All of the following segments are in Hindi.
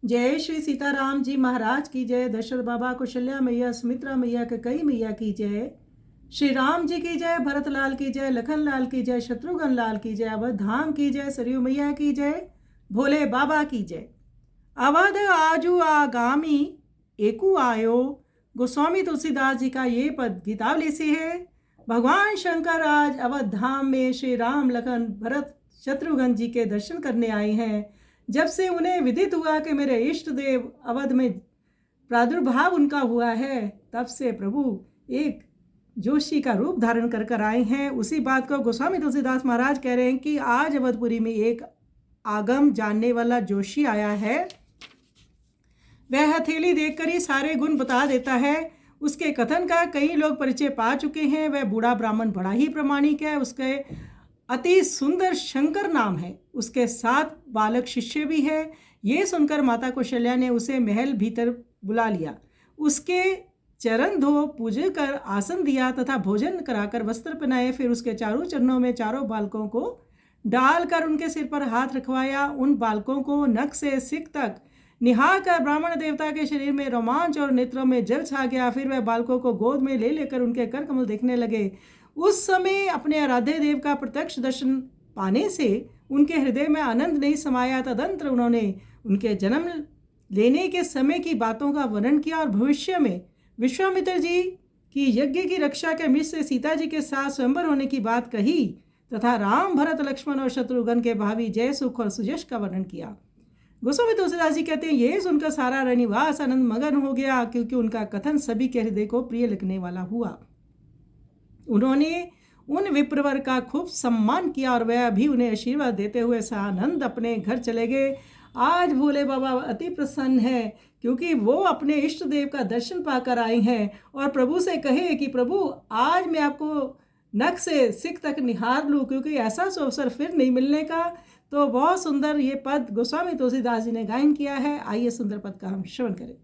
जय श्री सीताराम जी महाराज की जय। दशरथ बाबा, कौशल्या मैया, सुमित्रा मैया, कई मैया की जय। श्री राम जी की जय, भरत लाल की जय, लखन लाल की जय, शत्रुघ्न लाल की जय, अवध धाम की जय, सरयू मैया की जय, भोले बाबा की जय। अवध आजू आगामी एकू आयो। गोस्वामी तुलसीदास जी का ये पद गीतावली से है। भगवान शंकर आज अवध धाम में श्री राम, लखन, भरत, शत्रुघ्न जी के दर्शन करने आए हैं। जब से उन्हें विदित हुआ कि मेरे इष्ट देव अवध में प्रादुर्भाव उनका हुआ है, तब से प्रभु एक जोशी का रूप धारण कर कर आए हैं। उसी बात को गोस्वामी तुलसीदास महाराज कह रहे हैं कि आज अवधपुरी में एक आगम जानने वाला जोशी आया है। वह हथेली देखकर ही सारे गुण बता देता है। उसके कथन का कई लोग परिचय पा चुके हैं। वह बूढ़ा ब्राह्मण बड़ा ही प्रामाणिक है। उसके अति सुंदर शंकर नाम है। उसके 7 बालक शिष्य भी है। ये सुनकर माता कौशल्या ने उसे महल भीतर बुला लिया। उसके चरण धो, पूजा कर आसन दिया तथा भोजन कराकर वस्त्र पहनाए। फिर उसके चारों चरणों में चारों बालकों को डालकर उनके सिर पर हाथ रखवाया। उन बालकों को नख से सिक तक निहार कर ब्राह्मण देवता के शरीर में रोमांच और नेत्रों में जल छा गया। फिर वह बालकों को गोद में ले लेकर उनके कर कमल देखने लगे। उस समय अपने आराध्य देव का प्रत्यक्ष दर्शन पाने से उनके हृदय में आनंद नहीं समाया। तदंतर उन्होंने उनके जन्म लेने के समय की बातों का वर्णन किया और भविष्य में विश्वामित्र जी की यज्ञ की रक्षा के मिश्र से सीता जी के साथ स्वयंवर होने की बात कही तथा राम, भरत, लक्ष्मण और शत्रुघ्न के भावी जय, सुख और सुयश का वर्णन किया। गोस्वामी तुलसीदास जी कहते हैं, यह सुनकर सारा रनिवास आनंद मगन हो गया, क्योंकि उनका कथन सभी के हृदय को प्रिय लगने वाला हुआ। उन्होंने उन विप्रवर का खूब सम्मान किया और वह भी उन्हें आशीर्वाद देते हुए सानंद अपने घर चले गए। आज भोले बाबा अति प्रसन्न है, क्योंकि वो अपने इष्ट देव का दर्शन पाकर आए हैं और प्रभु से कहे कि प्रभु, आज मैं आपको नख से सिक तक निहार लूँ, क्योंकि ऐसा अवसर फिर नहीं मिलने का। तो बहुत सुंदर ये पद गोस्वामी तुलसीदास जी ने गायन किया है। आइए सुंदर पद का हम श्रवण करें।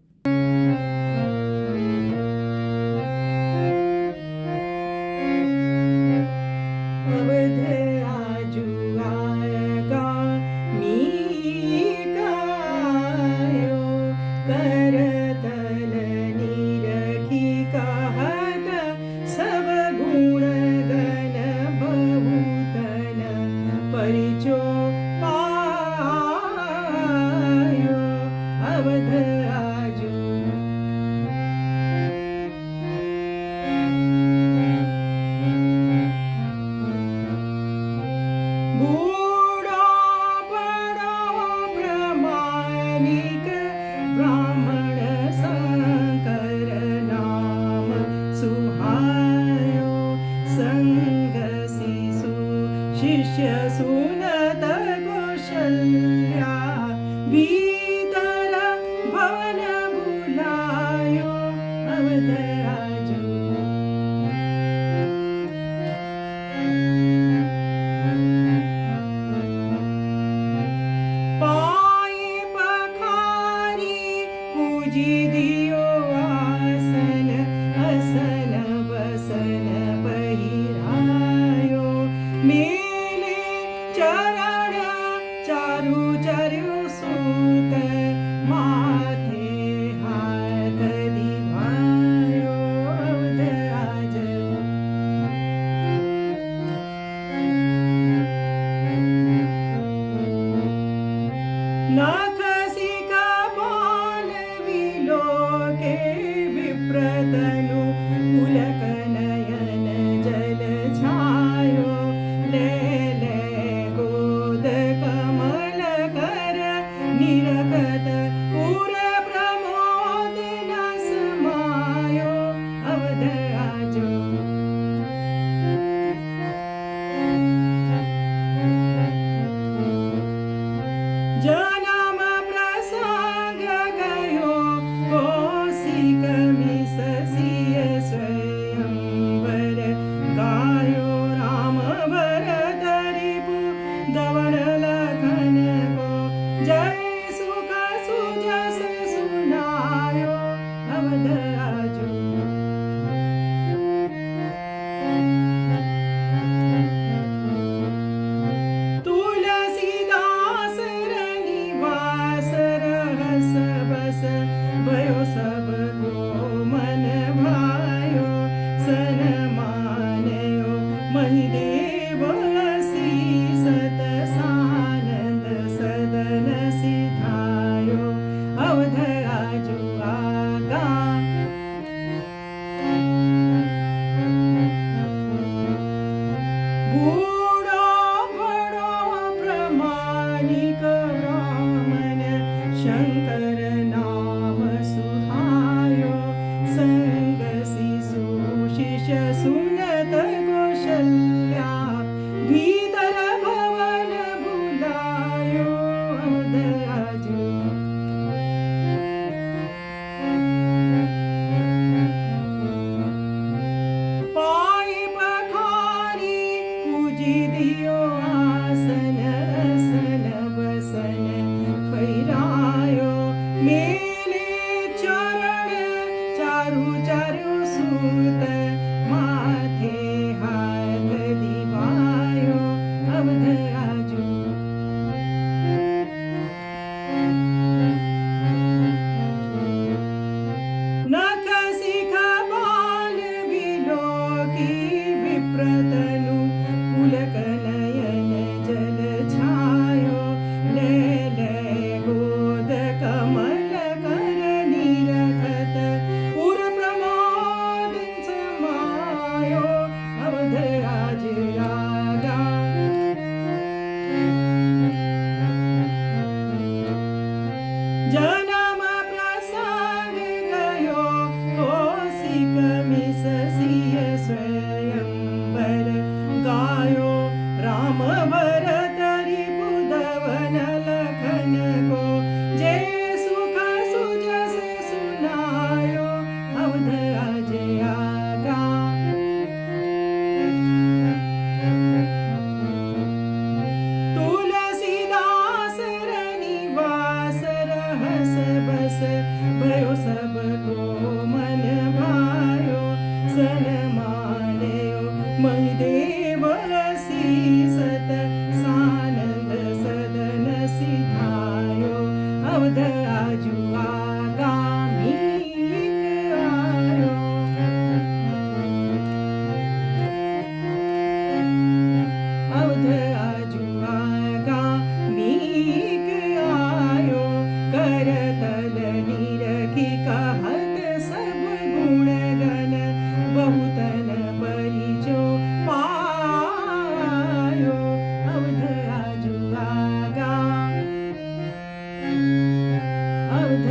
शंकर नाम सुहायो, संग शिशु सुनत कौशल्या, भीतर भवन बुलायो अवधराजु। पाय पखारी पूजी दियो आसन, असन बसन फैरायो, मेले चरण चारु चारु सूत, माथे हाथ दिवायो अवधराजु। नख शिख बाल विलोकी, विप्रतनु पुलक नयन जल छायो, लैल गोद कमल कर निरखत, उर प्रमोद समायो अवधराज रागा। जन्म प्रसंग गयो कौशिक मिस सिय स्वयंवर, गायो राम भरत रिपुदवन लखन को, जय सुख सुजस सुनायो अवधराज आगा। तुलसीदास रनिवास रहस बस, भयो सब को मन भायो, सन मानयो महिदेव सीसत, सानंद सदन सिधायो अवधराजु आगामी आयो। अवधराजु आगामी आयो, करतल निरखी कहत सब गुण गण, बहुतन परिचो पायो अवधराजु आगा। अवध